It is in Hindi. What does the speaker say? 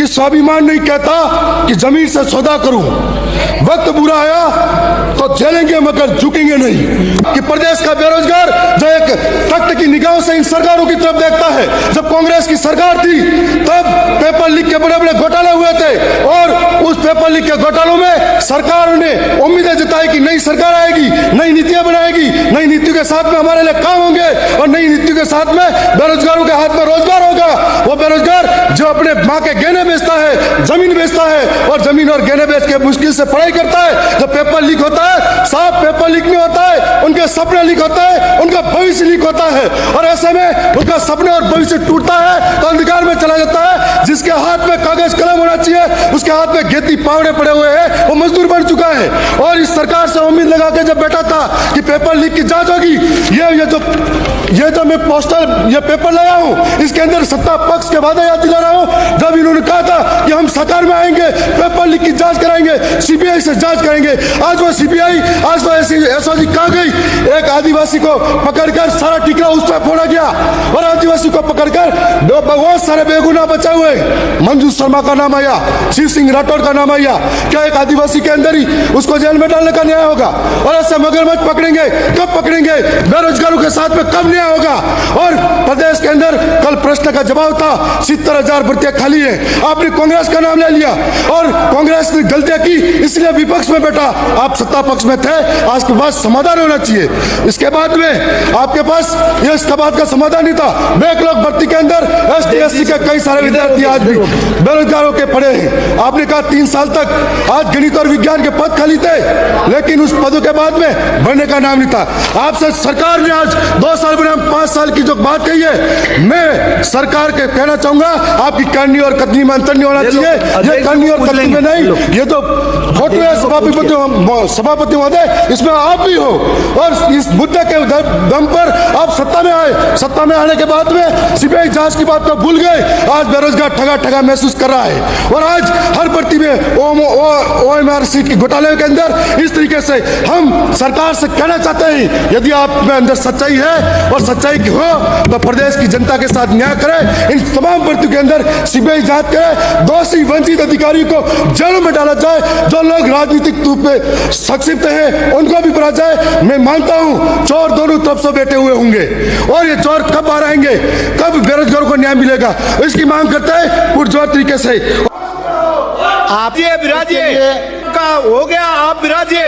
कि स्वाभिमान नहीं कहता कि जमीन से सौदा करूं। वक्त बुरा आया तो झेलेंगे मगर झुकेंगे नहीं। कि प्रदेश का बेरोजगार जो एक तख्त की निगाहों से इन सरकारों की तरफ देखता है। जब कांग्रेस की सरकार थी तब पेपर लीक के बड़े बड़े घोटाले हुए थे और उस पेपर लीक के घोटालों में सरकार ने उम्मीदें जताई कि नई सरकार आएगी, नई नीतियां बनाएगी, नई नीतियों के साथ में हमारे लिए काम होंगे और नई नीतियों के साथ में बेरोजगारों के हाथ में रोजगार होगा। वो बेरोजगार जो अपने माँ के गहने बेचता है, जमीन बेचता है और जमीन और गहने बेच के मुश्किल से पढ़ाई करता है, जब पेपर लीक होता है, साफ पेपर लीक नहीं होता है, उनके सपने लीक होता है, उनका भविष्य लीक होता है और ऐसे में उनका सपने और भविष्य टूटता है तो अंधकार में चला जाता है। जिसके हाथ में कागज कलम होना चाहिए उसके हाथ में खेती पावड़े पड़े हुए हैं, वो मजदूर बन चुका है। और इस सरकार से उम्मीद लगा के जब बैठा था कि पेपर लीक की जांच होगी, ये जो मैं पोस्टर ये पेपर लाया हूं इसके अंदर सत्ता पक्ष के वादे याद दिला रहा हूं। जब इन्होंने कहा था कि हम सरकार में आएंगे, पेपर लीक की जांच कराएंगे, सीबीआई से जांच करेंगे, आज वो सीबीआई, आज वो एसओजी कहां गई? एक आदिवासी को पकड़कर सारा टिकरा उस पर फोड़ा गया और आदिवासी को पकड़कर बहुत सारे बेगुनाह बचे हुए मंजू शर्मा का नाम आया, शिव सिंह राठौर का नाम आया। क्या एक आदिवासी के अंदर ही उसको जेल में डालने का न्याय होगा? और ऐसे मगरमच्छ पकड़ेंगे, कब पकड़ेंगे? बेरोजगारों के साथ में कब न्याय होगा? और प्रदेश के अंदर कल प्रश्न का जवाब था 70,000 भर्तियां खाली है, आपने कांग्रेस का नाम ले लिया और कांग्रेस ने गलतियां की इसलिए विपक्ष में बैठा। आप सत्ता पक्ष में थे, आज के पास समाधान होना चाहिए। इसके बाद में आपके पास ये इसका बात का समाधान नहीं था। बैकलॉग भर्ती के अंदर ST/SC के कई सारे विद्यार्थी आज भी बेरोजगारों के पड़े हैं। आपने कहा 3 साल तक आज गणित और विज्ञान के पद खाली थे, लेकिन उस पदों के बाद में बढ़ने का नाम नहीं था। आपसे सरकार ने आज 2 साल बनाम 5 साल की जो बात कही है, मैं सरकार के कहना चाहूंगा आपकी करनी और कतनी में अंतर नहीं होना चाहिए। ये करनी और कतनी में नहीं, ये तो फोटो है सभापति महोदय, इसमें आप भी हो और इस मुद्दे के दम पर आप सत्ता में आए। सत्ता में आने के बाद में सीबीआई जांच की बात को भूल गए। आज बेरोजगार ठगा ठगा महसूस कर रहा है और आज हर भर्ती में OMR सीट के घोटाले के अंदर इस तरीके से हम सरकार से कहना चाहते हैं, यदि आप में अंदर सच्चाई है और सच्चाई की हो तो प्रदेश की जनता के साथ न्याय करें। इन तमाम भर्तियों के अंदर सीबीआई जांच करे, दोषी वंचित अधिकारियों को जेलों में डाला जाए, जो लोग राजनीतिक रूप में संक्षिप्त हैं उनको भी पकड़ा जाए। मैं मानता हूं चोर दोनों तरफ से बैठे हुए होंगे और ये चोर कब बाहर आएंगे, कब बेरोजगारों को न्याय मिलेगा, इसकी मांग करते हैं पुरजोर तरीके से। आप ये विराजिए का हो गया, आप विराजिए।